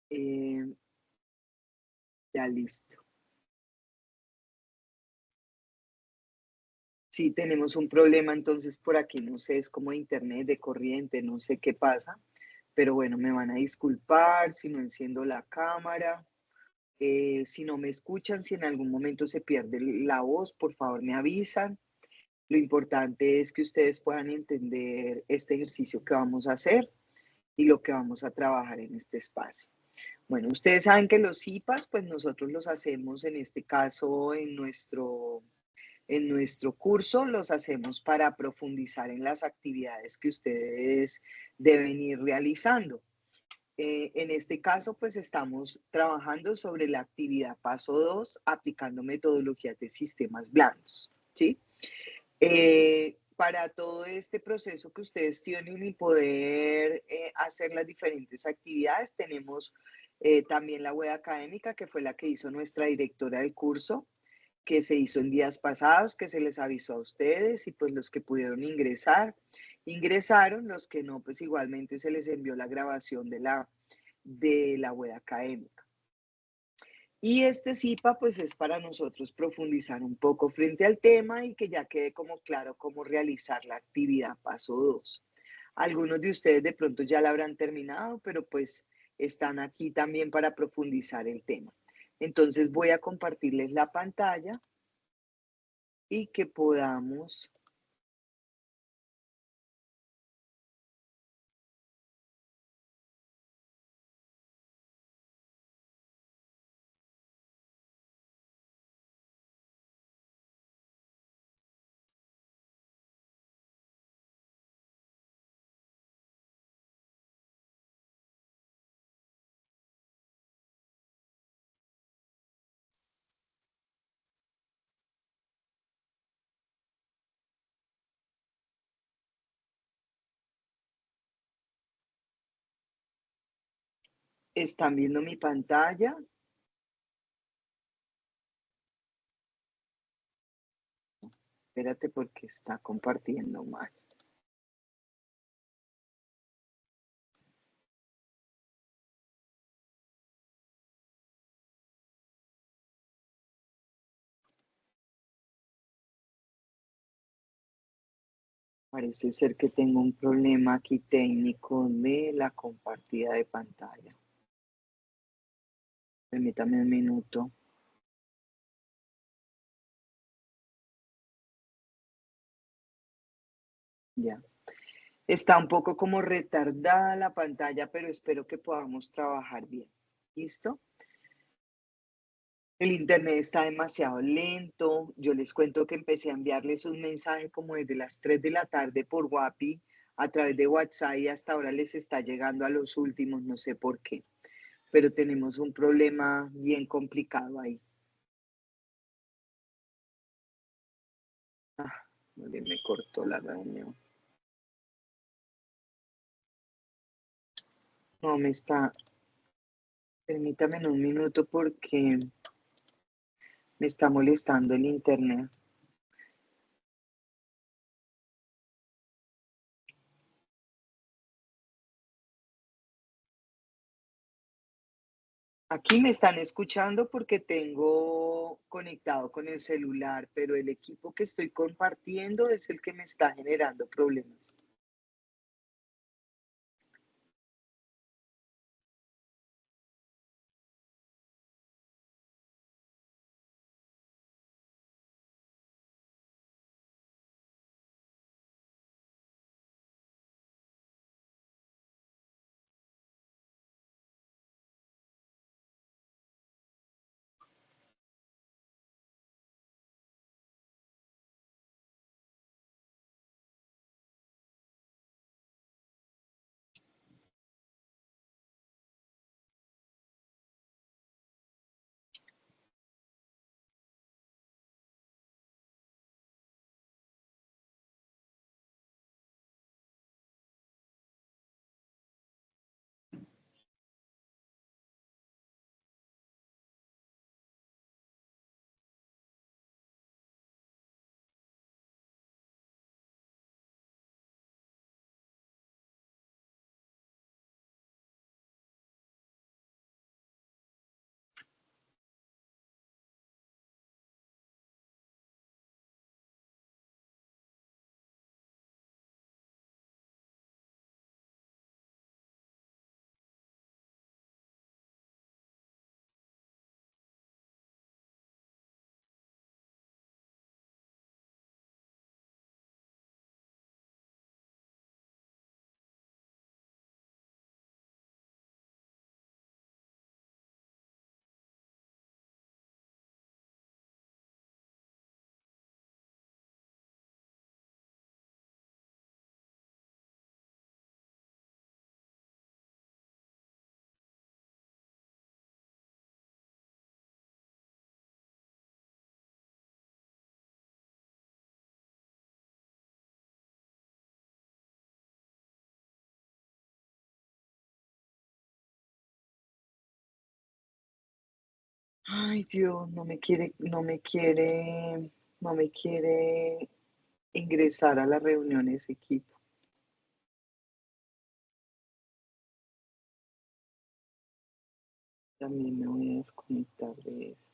Eh, ya listo. Sí, tenemos un problema entonces por aquí, no sé, es como de internet, de corriente, no sé qué pasa, pero bueno, me van a disculpar si no enciendo la cámara, si no me escuchan, si en algún momento se pierde la voz, por favor me avisan. Lo importante es que ustedes puedan entender este ejercicio que vamos a hacer y lo que vamos a trabajar en este espacio. Bueno, ustedes saben que los IPAs, pues nosotros los hacemos en este caso en nuestro curso, los hacemos para profundizar en las actividades que ustedes deben ir realizando. En este caso, pues estamos trabajando sobre la actividad paso 2, aplicando metodologías de sistemas blandos, ¿sí? Para todo este proceso que ustedes tienen y poder hacer las diferentes actividades, tenemos también la web académica, que fue la que hizo nuestra directora del curso, que se hizo en días pasados, que se les avisó a ustedes y pues los que pudieron ingresar, ingresaron, los que no, pues igualmente se les envió la grabación de la web académica. Y este CIPA, pues es para nosotros profundizar un poco frente al tema y que ya quede como claro cómo realizar la actividad paso 2. Algunos de ustedes de pronto ya la habrán terminado, pero pues están aquí también para profundizar el tema. Entonces voy a compartirles la pantalla y que podamos. ¿Están viendo mi pantalla? Espérate porque está compartiendo mal. Parece ser que tengo un problema aquí técnico de la compartida de pantalla. Permítame un minuto. Ya. Está un poco como retardada la pantalla, pero espero que podamos trabajar bien. ¿Listo? El internet está demasiado lento. Yo les cuento que empecé a enviarles un mensaje como desde las 3 de la tarde por WhatsApp a través de WhatsApp y hasta ahora les está llegando a los últimos, no sé por qué, pero tenemos un problema bien complicado ahí. Ah, me cortó la reunión. No, permítame en un minuto porque me está molestando el internet. Aquí me están escuchando porque tengo conectado con el celular, pero el equipo que estoy compartiendo es el que me está generando problemas. Ay, Dios, no me quiere ingresar a la reunión ese equipo. También me voy a desconectar de esto.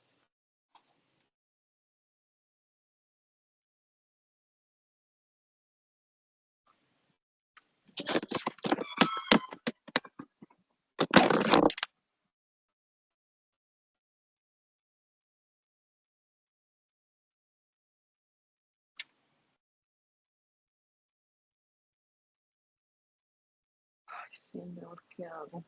Ay, señor, ¿qué hago?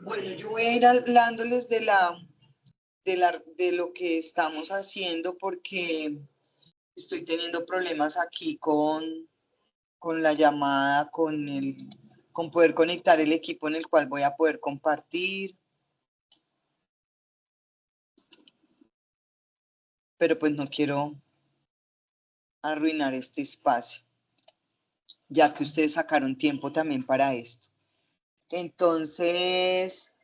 Bueno, yo voy a ir hablándoles de lo que estamos haciendo porque estoy teniendo problemas aquí con la llamada, con poder conectar el equipo en el cual voy a poder compartir. Pero pues no quiero arruinar este espacio, ya que ustedes sacaron tiempo también para esto. Entonces,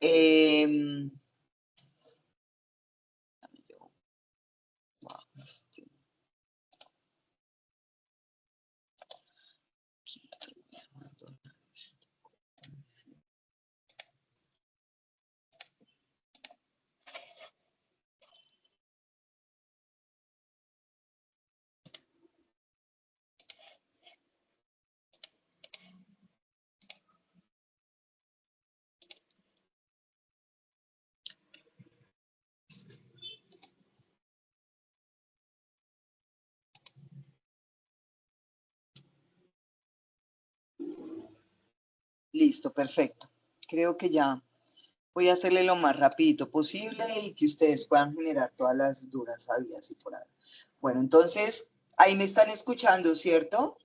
listo, perfecto. Creo que ya voy a hacerle lo más rapidito posible y que ustedes puedan generar todas las dudas habidas y por ahí. Bueno, entonces, ahí me están escuchando, ¿cierto?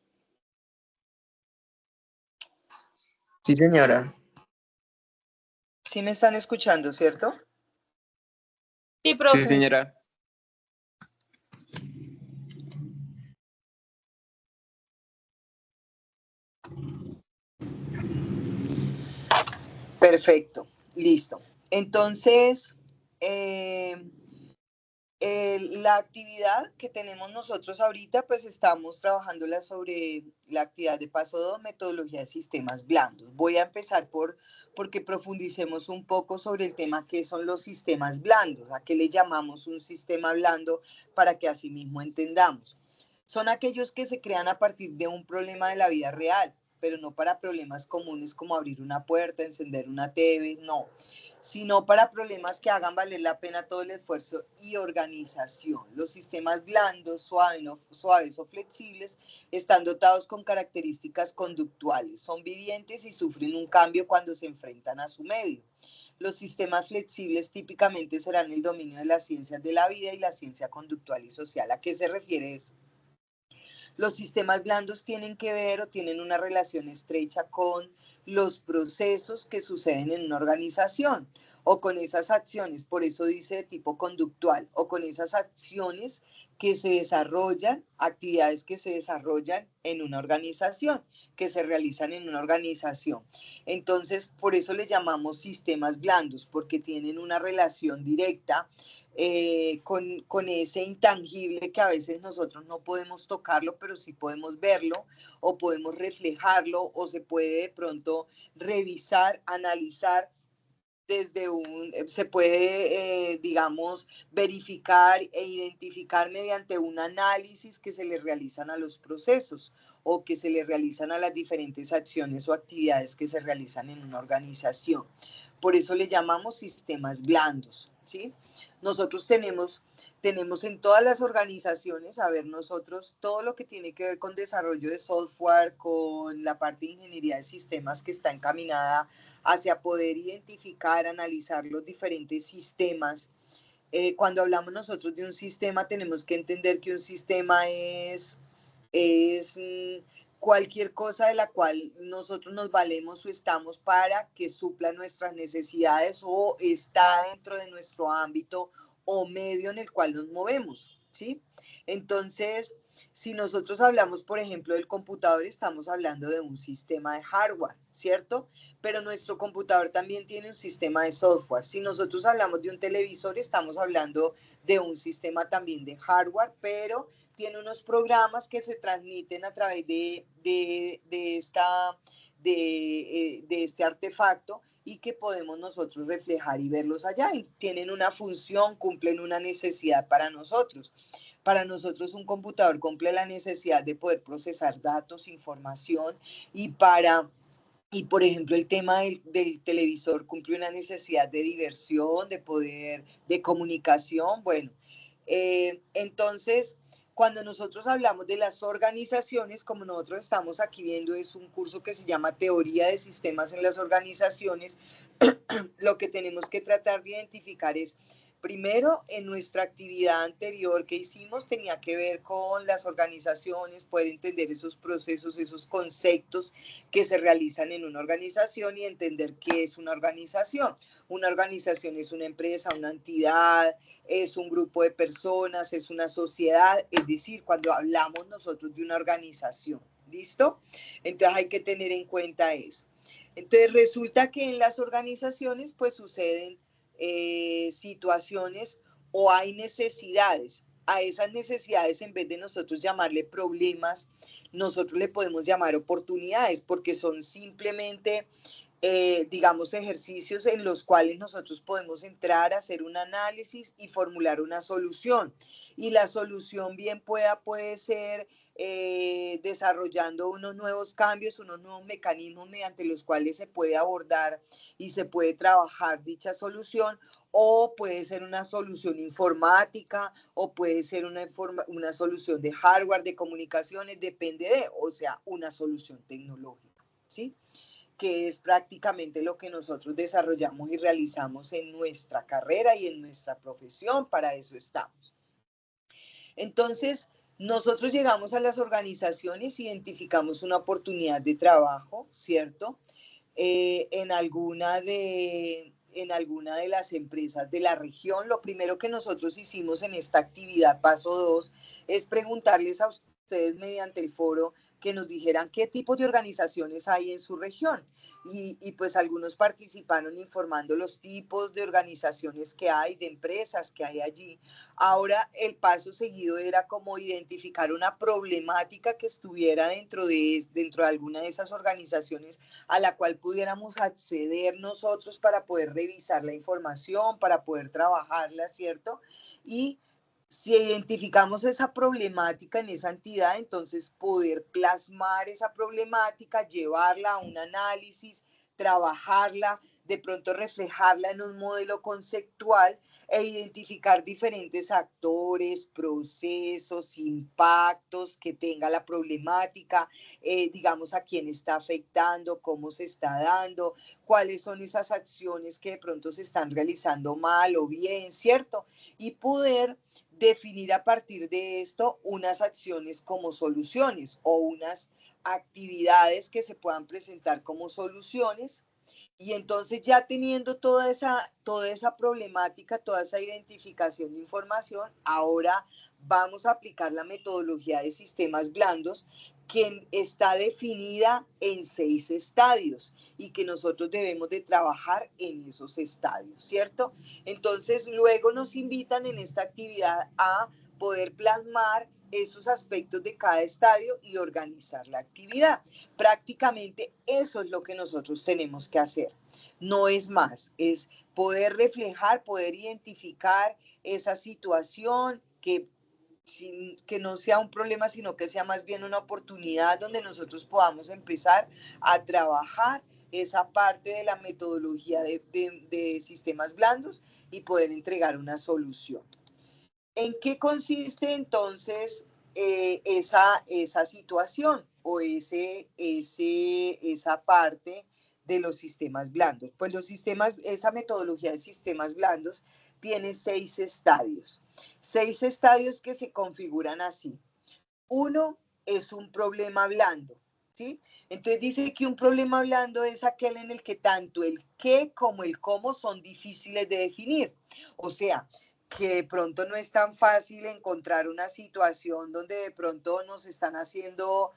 Sí, señora. Sí me están escuchando, ¿cierto? Sí, Sí, profe. señora. Perfecto, listo. Entonces, la actividad que tenemos nosotros ahorita, pues estamos trabajándola sobre la actividad de paso 2, metodología de sistemas blandos. Voy a empezar porque profundicemos un poco sobre el tema que son los sistemas blandos, a qué le llamamos un sistema blando para que así mismo entendamos. Son aquellos que se crean a partir de un problema de la vida real. pero no para problemas comunes como abrir una puerta, encender una TV, no, sino para problemas que hagan valer la pena todo el esfuerzo y organización. Los sistemas blandos, suaves o flexibles están dotados con características conductuales, son vivientes y sufren un cambio cuando se enfrentan a su medio. Los sistemas flexibles típicamente serán el dominio de las ciencias de la vida y la ciencia conductual y social. ¿A qué se refiere eso? Los sistemas blandos tienen que ver o tienen una relación estrecha con los procesos que suceden en una organización o con esas acciones, por eso dice de tipo conductual, o con esas acciones que se desarrollan, actividades que se desarrollan en una organización, que se realizan en una organización. Entonces, por eso le llamamos sistemas blandos, porque tienen una relación directa con ese intangible que a veces nosotros no podemos tocarlo, pero sí podemos verlo o podemos reflejarlo o se puede de pronto revisar, analizar se puede, digamos, verificar e identificar mediante un análisis que se le realizan a los procesos o que se le realizan a las diferentes acciones o actividades que se realizan en una organización. Por eso le llamamos sistemas blandos, ¿sí? Nosotros tenemos en todas las organizaciones, a ver, nosotros todo lo que tiene que ver con desarrollo de software, con la parte de ingeniería de sistemas que está encaminada hacia poder identificar, analizar los diferentes sistemas. Cuando hablamos nosotros de un sistema, tenemos que entender que un sistema es cualquier cosa de la cual nosotros nos valemos o estamos para que supla nuestras necesidades o está dentro de nuestro ámbito o medio en el cual nos movemos, ¿sí? Entonces, si nosotros hablamos, por ejemplo, del computador, estamos hablando de un sistema de hardware, ¿cierto? Pero nuestro computador también tiene un sistema de software. Si nosotros hablamos de un televisor, estamos hablando de un sistema también de hardware, pero tiene unos programas que se transmiten a través de este artefacto y que podemos nosotros reflejar y verlos allá. Y tienen una función, cumplen una necesidad para nosotros. Para nosotros un computador cumple la necesidad de poder procesar datos, información y por ejemplo, el tema del televisor cumple una necesidad de diversión, de poder, de comunicación. Bueno, entonces, cuando nosotros hablamos de las organizaciones, como nosotros estamos aquí viendo, es un curso que se llama Teoría de Sistemas en las Organizaciones, lo que tenemos que tratar de identificar es, primero, en nuestra actividad anterior que hicimos tenía que ver con las organizaciones, poder entender esos procesos, esos conceptos que se realizan en una organización y entender qué es una organización. Una organización es una empresa, una entidad, es un grupo de personas, es una sociedad, es decir, cuando hablamos nosotros de una organización, ¿listo? Entonces hay que tener en cuenta eso. Entonces resulta que en las organizaciones pues suceden situaciones o hay necesidades. A esas necesidades, en vez de nosotros llamarle problemas, nosotros le podemos llamar oportunidades, porque son simplemente, digamos, ejercicios en los cuales nosotros podemos entrar a hacer un análisis y formular una solución. Y la solución bien puede ser desarrollando unos nuevos cambios, unos nuevos mecanismos mediante los cuales se puede abordar y se puede trabajar dicha solución, o puede ser una solución informática, o puede ser una solución de hardware, de comunicaciones, depende de, o sea, una solución tecnológica, ¿sí? Que es prácticamente lo que nosotros desarrollamos y realizamos en nuestra carrera y en nuestra profesión, para eso estamos. Entonces, nosotros llegamos a las organizaciones, identificamos una oportunidad de trabajo, ¿cierto? En alguna de las empresas de la región. Lo primero que nosotros hicimos en esta actividad, paso 2, es preguntarles a ustedes mediante el foro que nos dijeran qué tipo de organizaciones hay en su región. Y pues algunos participaron informando los tipos de organizaciones que hay, de empresas que hay allí. Ahora el paso seguido era como identificar una problemática que estuviera dentro de alguna de esas organizaciones a la cual pudiéramos acceder nosotros para poder revisar la información, para poder trabajarla, ¿cierto? Y Si identificamos esa problemática en esa entidad, entonces poder plasmar esa problemática, llevarla a un análisis, trabajarla, de pronto reflejarla en un modelo conceptual e identificar diferentes actores, procesos, impactos que tenga la problemática, digamos a quién está afectando, cómo se está dando, cuáles son esas acciones que de pronto se están realizando mal o bien, ¿cierto? Y poder definir a partir de esto unas acciones como soluciones o unas actividades que se puedan presentar como soluciones. Y entonces ya teniendo toda esa problemática, toda esa identificación de información, ahora vamos a aplicar la metodología de sistemas blandos que está definida en 6 estadios y que nosotros debemos de trabajar en esos estadios, ¿cierto? Entonces luego nos invitan en esta actividad a poder plasmar esos aspectos de cada estadio y organizar la actividad. Prácticamente eso es lo que nosotros tenemos que hacer. No es más, es poder reflejar, poder identificar esa situación que no sea un problema, sino que sea más bien una oportunidad donde nosotros podamos empezar a trabajar esa parte de la metodología de sistemas blandos y poder entregar una solución. ¿En qué consiste entonces esa situación o esa parte de los sistemas blandos? Pues esa metodología de sistemas blandos tiene 6 estadios. 6 estadios que se configuran así. Uno es un problema blando, ¿sí? Entonces dice que un problema blando es aquel en el que tanto el qué como el cómo son difíciles de definir. O sea, que de pronto no es tan fácil encontrar una situación donde de pronto nos están haciendo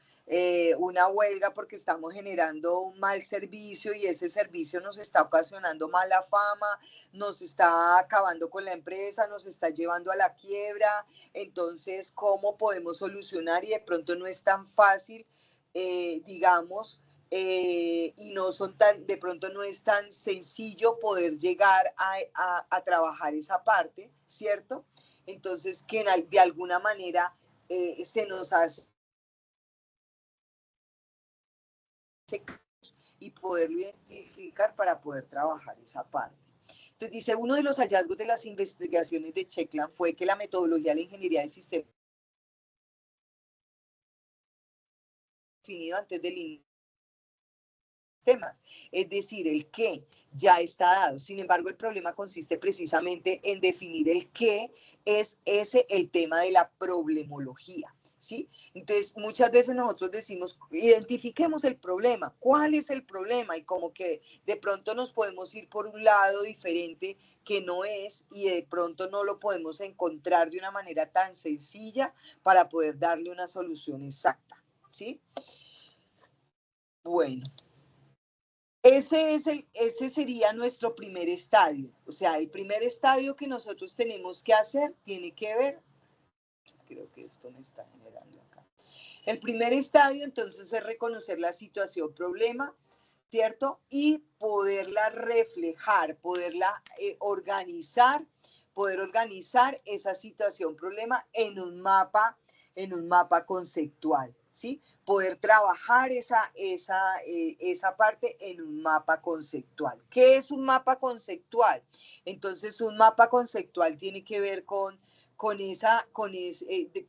una huelga porque estamos generando un mal servicio y ese servicio nos está ocasionando mala fama, nos está acabando con la empresa, nos está llevando a la quiebra. Entonces, ¿cómo podemos solucionar? Y de pronto no es tan fácil, digamos, y no son tan, de pronto no es tan sencillo poder llegar a trabajar esa parte, ¿cierto? Entonces, que de alguna manera se nos hace y poderlo identificar para poder trabajar esa parte. Entonces dice, uno de los hallazgos de las investigaciones de Checkland fue que la metodología de la ingeniería de sistemas definido antes del temas, es decir, el qué ya está dado. Sin embargo, el problema consiste precisamente en definir el qué es ese el tema de la problemología, ¿sí? Entonces, muchas veces nosotros decimos, identifiquemos el problema, ¿cuál es el problema? Y como que de pronto nos podemos ir por un lado diferente que no es y de pronto no lo podemos encontrar de una manera tan sencilla para poder darle una solución exacta, ¿sí? Bueno. Ese sería nuestro primer estadio. O sea, el primer estadio que nosotros tenemos que hacer tiene que ver, creo que esto me está generando acá. El primer estadio entonces es reconocer la situación problema, ¿cierto? Y poderla reflejar, poderla poder organizar esa situación problema en un mapa conceptual, ¿sí? Poder trabajar esa parte en un mapa conceptual. ¿Qué es un mapa conceptual? Entonces, un mapa conceptual tiene que ver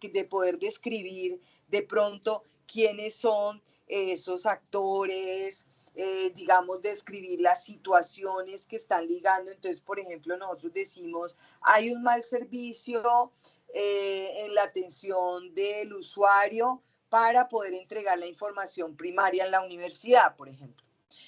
de poder describir de pronto quiénes son esos actores, digamos, describir las situaciones que están ligando. Entonces, por ejemplo, nosotros decimos, hay un mal servicio en la atención del usuario para poder entregar la información primaria en la universidad, por ejemplo.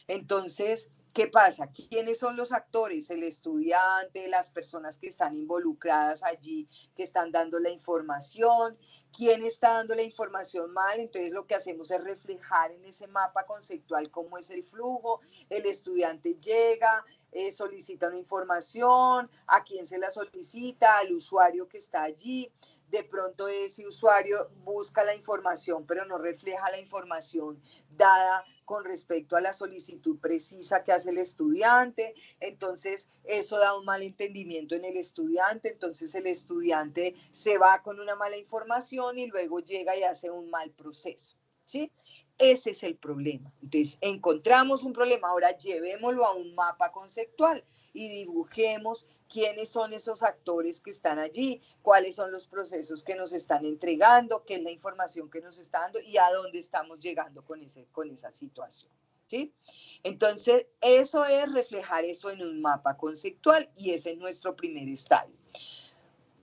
Entonces, ¿qué pasa? ¿Quiénes son los actores? El estudiante, las personas que están involucradas allí, que están dando la información. ¿Quién está dando la información mal? Entonces lo que hacemos es reflejar en ese mapa conceptual cómo es el flujo. El estudiante llega, solicita una información, a quién se la solicita, al usuario que está allí. De pronto ese usuario busca la información, pero no refleja la información dada con respecto a la solicitud precisa que hace el estudiante. Entonces, eso da un mal entendimiento en el estudiante. Entonces, el estudiante se va con una mala información y luego llega y hace un mal proceso, ¿sí? Ese es el problema. Entonces, encontramos un problema. Ahora llevémoslo a un mapa conceptual y dibujemos quiénes son esos actores que están allí, cuáles son los procesos que nos están entregando, qué es la información que nos está dando y a dónde estamos llegando con esa situación, ¿sí? Entonces, eso es reflejar eso en un mapa conceptual y ese es nuestro primer estadio.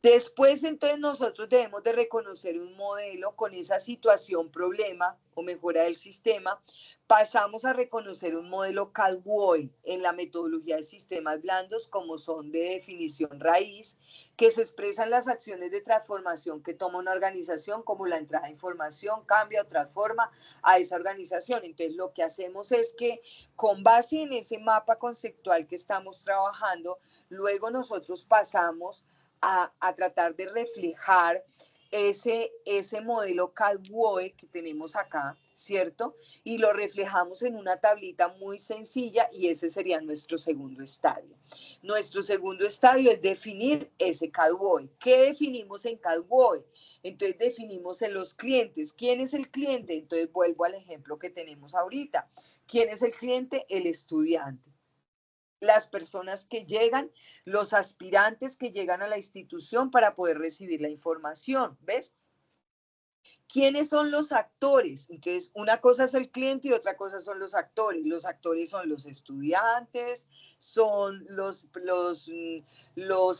Después, entonces, nosotros debemos de reconocer un modelo con esa situación, problema o mejora del sistema. Pasamos a reconocer un modelo CAD-WOI en la metodología de sistemas blandos, como son de definición raíz, que se expresan las acciones de transformación que toma una organización, como la entrada de información, cambia o transforma a esa organización. Entonces, lo que hacemos es que, con base en ese mapa conceptual que estamos trabajando, luego nosotros pasamos a tratar de reflejar ese modelo CAD-WOE que tenemos acá, ¿cierto? Y lo reflejamos en una tablita muy sencilla y ese sería nuestro segundo estadio. Nuestro segundo estadio es definir ese CAD-WOE. ¿Qué definimos en CAD-WOE? Entonces definimos en los clientes. ¿Quién es el cliente? Entonces vuelvo al ejemplo que tenemos ahorita. ¿Quién es el cliente? El estudiante. Las personas que llegan, los aspirantes que llegan a la institución para poder recibir la información, ¿ves? ¿Quiénes son los actores? Entonces, una cosa es el cliente y otra cosa son los actores. Los actores son los estudiantes, son los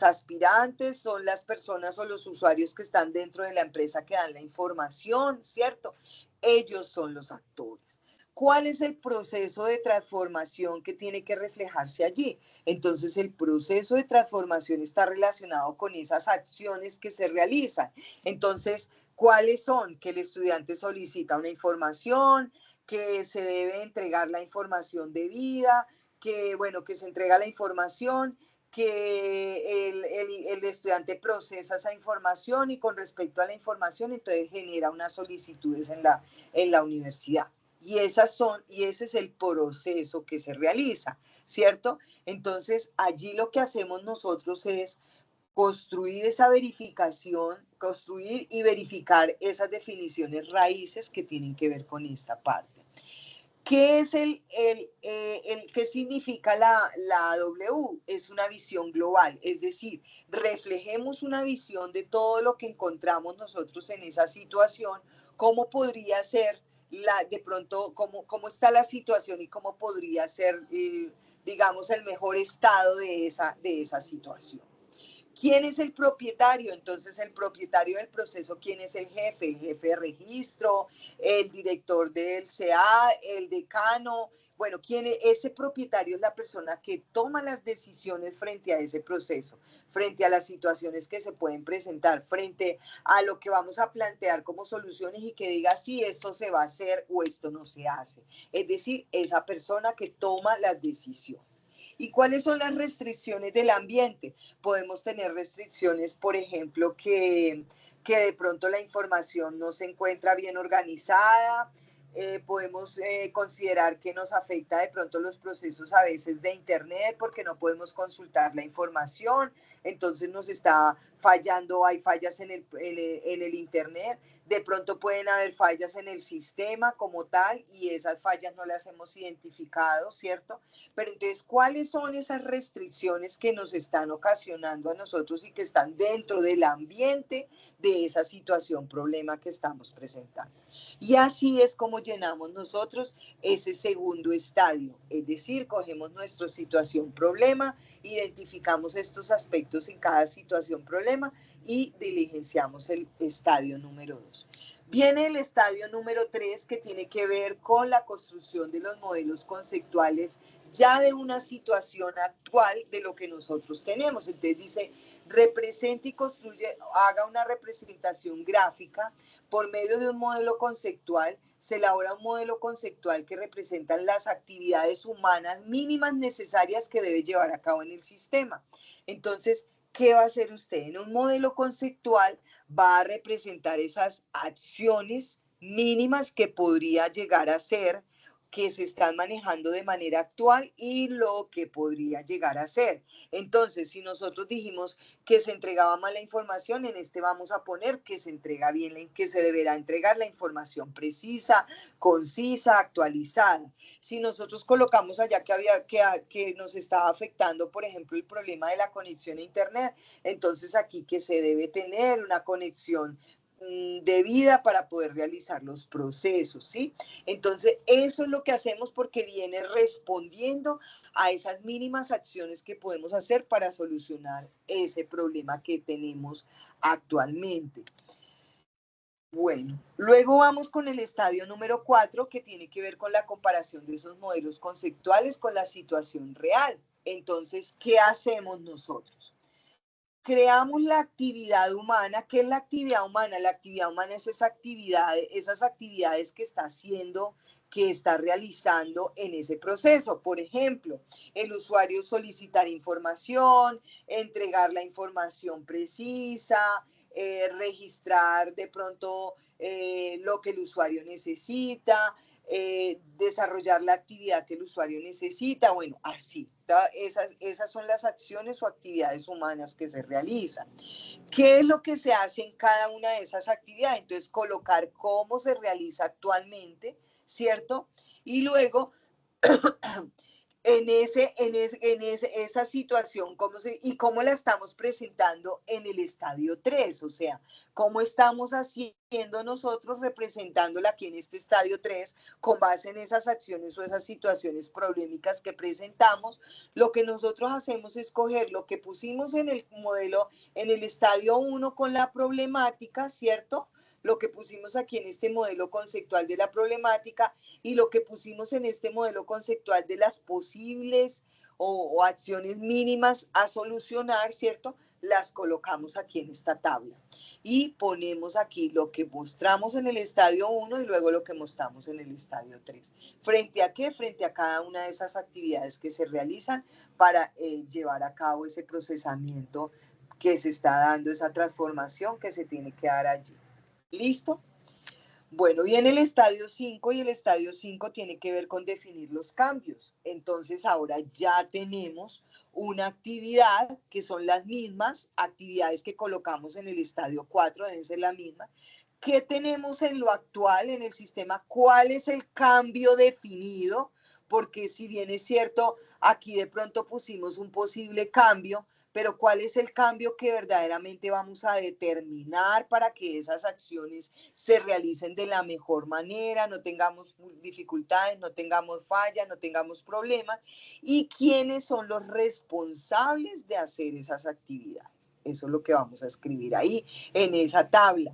aspirantes, son las personas o los usuarios que están dentro de la empresa que dan la información, ¿cierto? Ellos son los actores. ¿Cuál es el proceso de transformación que tiene que reflejarse allí? Entonces, el proceso de transformación está relacionado con esas acciones que se realizan. Entonces, ¿cuáles son? Que el estudiante solicita una información, que se debe entregar la información debida, que, bueno, que se entrega la información, que el estudiante procesa esa información y con respecto a la información, entonces genera unas solicitudes en la universidad. Y ese es el proceso que se realiza, ¿cierto? Entonces, allí lo que hacemos nosotros es construir esa verificación, construir y verificar esas definiciones raíces que tienen que ver con esta parte. ¿Qué es qué significa la W? Es una visión global, es decir, reflejemos una visión de todo lo que encontramos nosotros en esa situación, cómo podría ser de pronto, cómo está la situación y cómo podría ser, digamos, el mejor estado de esa situación. ¿Quién es el propietario? Entonces, el propietario del proceso, ¿quién es el jefe? El jefe de registro, el director del CA, el decano. Bueno, ese propietario es la persona que toma las decisiones frente a ese proceso, frente a las situaciones que se pueden presentar, frente a lo que vamos a plantear como soluciones y que diga si esto se va a hacer o esto no se hace. Es decir, esa persona que toma las decisiones. ¿Y cuáles son las restricciones del ambiente? Podemos tener restricciones, por ejemplo, que de pronto la información no se encuentra bien organizada. Podemos considerar que nos afecta de pronto los procesos a veces de Internet porque no podemos consultar la información, entonces nos está fallando, hay fallas en el Internet, de pronto pueden haber fallas en el sistema como tal y esas fallas no las hemos identificado, ¿cierto? Pero entonces, ¿cuáles son esas restricciones que nos están ocasionando a nosotros y que están dentro del ambiente de esa situación, problema que estamos presentando? Y así es como llenamos nosotros ese segundo estadio, es decir, cogemos nuestra situación, problema, identificamos estos aspectos en cada situación, problema y diligenciamos el estadio número 2. Viene el estadio número 3 que tiene que ver con la construcción de los modelos conceptuales ya de una situación actual de lo que nosotros tenemos. Entonces dice, represente y construye, haga una representación gráfica por medio de un modelo conceptual. Se elabora un modelo conceptual que representa las actividades humanas mínimas necesarias que debe llevar a cabo en el sistema. Entonces, ¿qué va a hacer usted? En un modelo conceptual va a representar esas acciones mínimas que podría llegar a ser que se están manejando de manera actual y lo que podría llegar a ser. Entonces, si nosotros dijimos que se entregaba mal la información, en este vamos a poner que se entrega bien, que se deberá entregar la información precisa, concisa, actualizada. Si nosotros colocamos allá que nos estaba afectando, por ejemplo, el problema de la conexión a Internet, entonces aquí que se debe tener una conexión debida para poder realizar los procesos, ¿sí? Entonces, eso es lo que hacemos porque viene respondiendo a esas mínimas acciones que podemos hacer para solucionar ese problema que tenemos actualmente. Bueno, luego vamos con el estadio número 4, que tiene que ver con la comparación de esos modelos conceptuales con la situación real. Entonces, ¿qué hacemos nosotros? Creamos la actividad humana. ¿Qué es la actividad humana? La actividad humana es esas actividades que está haciendo, que está realizando en ese proceso. Por ejemplo, el usuario solicitar información, entregar la información precisa, registrar de pronto lo que el usuario necesita, desarrollar la actividad que el usuario necesita, bueno, así. Esas son las acciones o actividades humanas que se realizan. ¿Qué es lo que se hace en cada una de esas actividades? Entonces, colocar cómo se realiza actualmente, ¿cierto? Y luego esa situación y cómo la estamos presentando en el estadio 3, o sea, cómo estamos haciendo nosotros representándola aquí en este estadio 3 con base en esas acciones o esas situaciones problemáticas que presentamos. Lo que nosotros hacemos es coger lo que pusimos en el modelo, en el estadio 1 con la problemática, ¿cierto? Lo que pusimos aquí en este modelo conceptual de la problemática y lo que pusimos en este modelo conceptual de las posibles o acciones mínimas a solucionar, ¿cierto? Las colocamos aquí en esta tabla. Y ponemos aquí lo que mostramos en el estadio 1 y luego lo que mostramos en el estadio 3. ¿Frente a qué? Frente a cada una de esas actividades que se realizan para llevar a cabo ese procesamiento que se está dando, esa transformación que se tiene que dar allí. ¿Listo? Bueno, viene el estadio 5 y el estadio 5 tiene que ver con definir los cambios. Entonces ahora ya tenemos una actividad que son las mismas actividades que colocamos en el estadio 4, deben ser las mismas. ¿Qué tenemos en lo actual, en el sistema? ¿Cuál es el cambio definido? Porque si bien es cierto, aquí de pronto pusimos un posible cambio, pero ¿cuál es el cambio que verdaderamente vamos a determinar para que esas acciones se realicen de la mejor manera, no tengamos dificultades, no tengamos fallas, no tengamos problemas? ¿Y quiénes son los responsables de hacer esas actividades? Eso es lo que vamos a escribir ahí en esa tabla.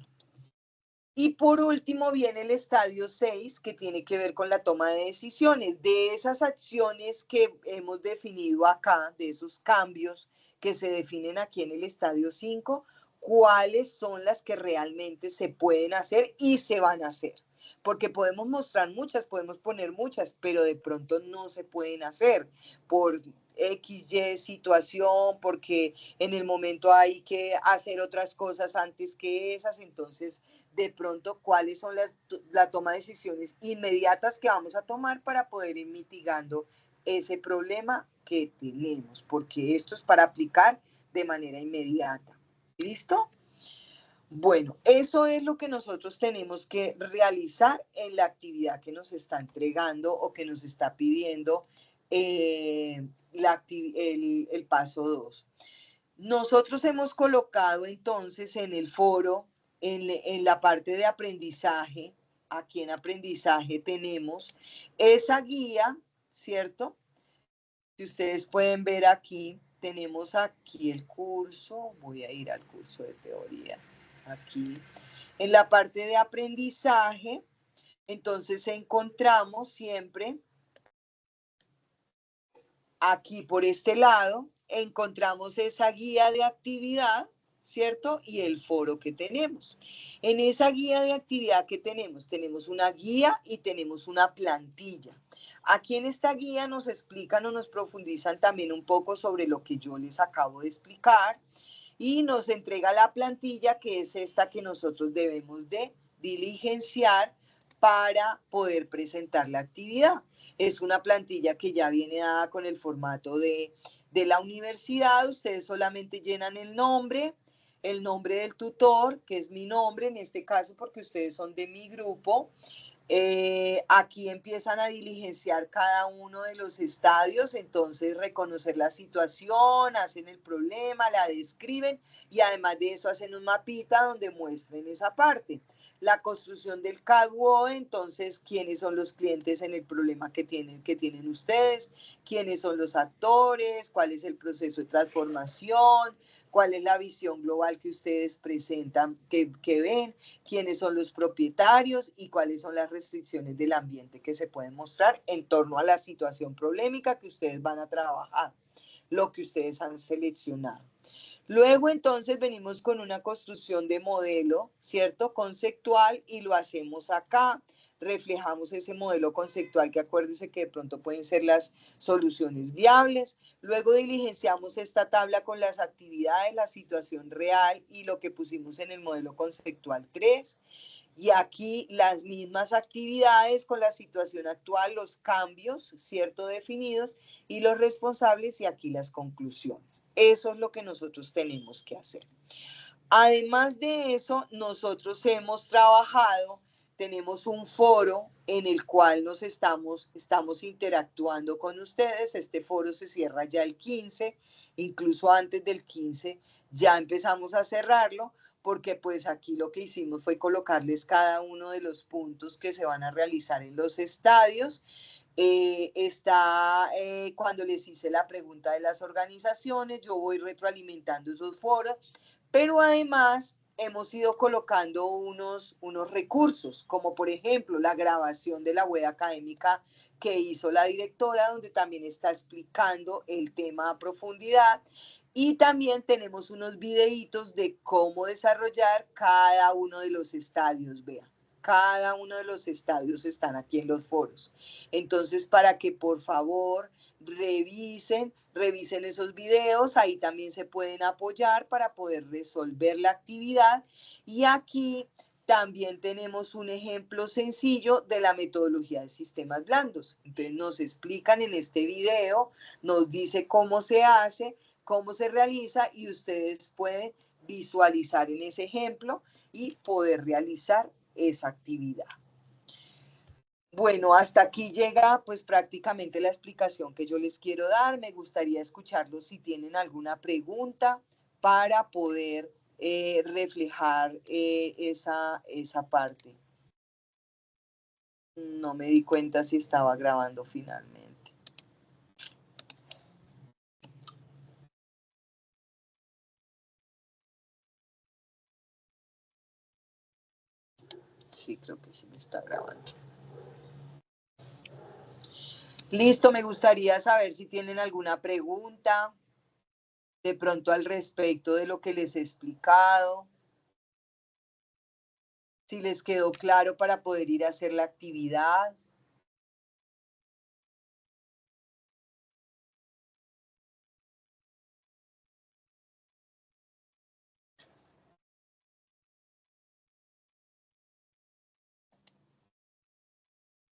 Y por último viene el estadio 6, que tiene que ver con la toma de decisiones. De esas acciones que hemos definido acá, de esos cambios que se definen aquí en el estadio 5, ¿cuáles son las que realmente se pueden hacer y se van a hacer? Porque podemos mostrar muchas, podemos poner muchas, pero de pronto no se pueden hacer por XY situación, porque en el momento hay que hacer otras cosas antes que esas. Entonces, de pronto, cuáles son la toma de decisiones inmediatas que vamos a tomar para poder ir mitigando ese problema que tenemos, porque esto es para aplicar de manera inmediata. ¿Listo? Bueno, eso es lo que nosotros tenemos que realizar en la actividad que nos está entregando o que nos está pidiendo el paso 2. Nosotros hemos colocado entonces en el foro, en la parte de aprendizaje, aquí en aprendizaje tenemos esa guía, ¿cierto? Si ustedes pueden ver aquí, tenemos aquí el curso, voy a ir al curso de teoría, aquí. En la parte de aprendizaje, entonces encontramos siempre, aquí por este lado, encontramos esa guía de actividad, ¿cierto? Y el foro que tenemos. En esa guía de actividad que tenemos una guía y tenemos una plantilla. Aquí en esta guía nos explican o nos profundizan también un poco sobre lo que yo les acabo de explicar y nos entrega la plantilla, que es esta que nosotros debemos de diligenciar para poder presentar la actividad. Es una plantilla que ya viene dada con el formato de la universidad. Ustedes solamente llenan el nombre del tutor, que es mi nombre en este caso porque ustedes son de mi grupo. Aquí empiezan a diligenciar cada uno de los estadios, entonces reconocer la situación, hacen el problema, la describen y además de eso hacen un mapita donde muestren esa parte. La construcción del CADWO, entonces, quiénes son los clientes en el problema que tienen ustedes, quiénes son los actores, cuál es el proceso de transformación, cuál es la visión global que ustedes presentan, que ven, quiénes son los propietarios y cuáles son las restricciones del ambiente que se pueden mostrar en torno a la situación problemática que ustedes van a trabajar, lo que ustedes han seleccionado. Luego entonces venimos con una construcción de modelo, ¿cierto? Conceptual, y lo hacemos acá. Reflejamos ese modelo conceptual que acuérdense que de pronto pueden ser las soluciones viables. Luego diligenciamos esta tabla con las actividades, la situación real y lo que pusimos en el modelo conceptual 3. Y aquí las mismas actividades con la situación actual, los cambios, ¿cierto? Definidos y los responsables y aquí las conclusiones. Eso es lo que nosotros tenemos que hacer. Además de eso, nosotros hemos trabajado, tenemos un foro en el cual nos estamos interactuando con ustedes. Este foro se cierra ya el 15, incluso antes del 15 ya empezamos a cerrarlo, porque pues aquí lo que hicimos fue colocarles cada uno de los puntos que se van a realizar en los estadios. Cuando les hice la pregunta de las organizaciones, yo voy retroalimentando esos foros, pero además hemos ido colocando unos recursos, como por ejemplo la grabación de la web académica que hizo la directora, donde también está explicando el tema a profundidad. Y también tenemos unos videitos de cómo desarrollar cada uno de los estadios, vean. Cada uno de los estadios están aquí en los foros. Entonces, para que por favor revisen esos videos, ahí también se pueden apoyar para poder resolver la actividad. Y aquí también tenemos un ejemplo sencillo de la metodología de sistemas blandos. Entonces nos explican en este video, nos dice cómo se hace, cómo se realiza y ustedes pueden visualizar en ese ejemplo y poder realizar esa actividad. Bueno, hasta aquí llega pues prácticamente la explicación que yo les quiero dar. Me gustaría escucharlos si tienen alguna pregunta para poder reflejar esa parte. No me di cuenta si estaba grabando finalmente. Sí, creo que sí me está grabando. Listo, me gustaría saber si tienen alguna pregunta de pronto al respecto de lo que les he explicado. Si les quedó claro para poder ir a hacer la actividad.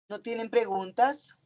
¿No tienen preguntas?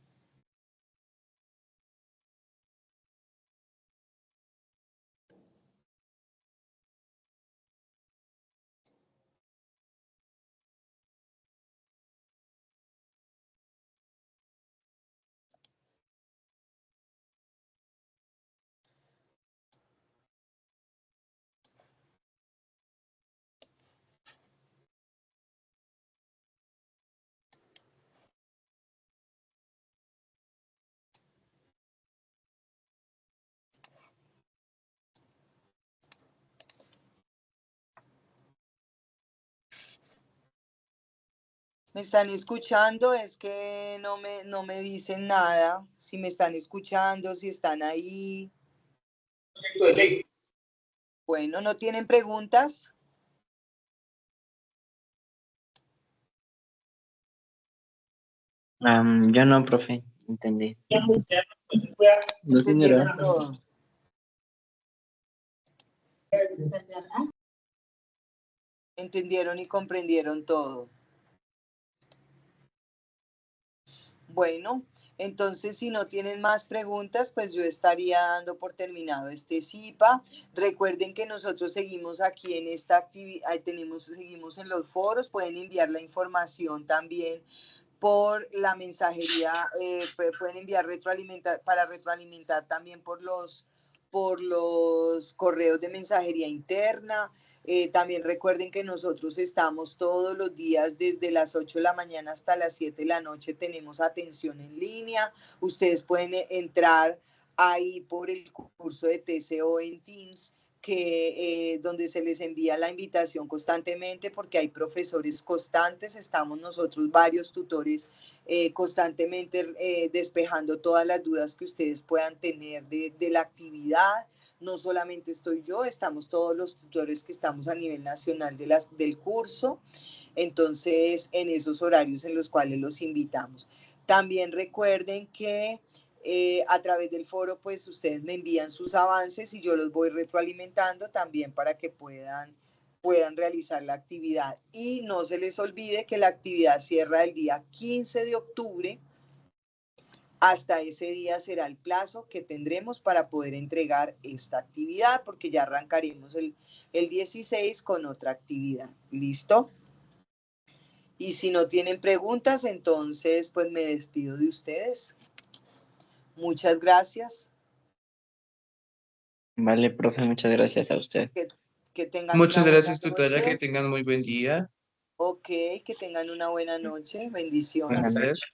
¿Me están escuchando? Es que no me dicen nada. Si me están escuchando, si están ahí. Bueno, ¿no tienen preguntas? Yo no, profe, entendí. No, señora. ¿Entendieron todo? ¿Entendieron y comprendieron todo? Bueno, entonces si no tienen más preguntas, pues yo estaría dando por terminado este CIPA. Recuerden que nosotros seguimos aquí en esta actividad, seguimos en los foros, pueden enviar la información también por la mensajería, pueden enviar para retroalimentar también por los correos de mensajería interna. También recuerden que nosotros estamos todos los días desde las 8 de la mañana hasta las 7 de la noche, tenemos atención en línea. Ustedes pueden entrar ahí por el curso de TCO en Teams, donde se les envía la invitación constantemente porque hay profesores constantes, estamos nosotros varios tutores constantemente despejando todas las dudas que ustedes puedan tener de la actividad. No solamente estoy yo, estamos todos los tutores que estamos a nivel nacional del curso, entonces en esos horarios en los cuales los invitamos. También recuerden que a través del foro, pues ustedes me envían sus avances y yo los voy retroalimentando también para que puedan realizar la actividad. Y no se les olvide que la actividad cierra el día 15 de octubre. Hasta ese día será el plazo que tendremos para poder entregar esta actividad, porque ya arrancaremos el 16 con otra actividad. ¿Listo? Y si no tienen preguntas, entonces pues me despido de ustedes. Muchas gracias. Vale, profe, muchas gracias a usted. Que tengan Muchas una gracias, buena tutora, noche. que tengan muy buen día. Ok, que tengan una buena noche. Bendiciones. Gracias.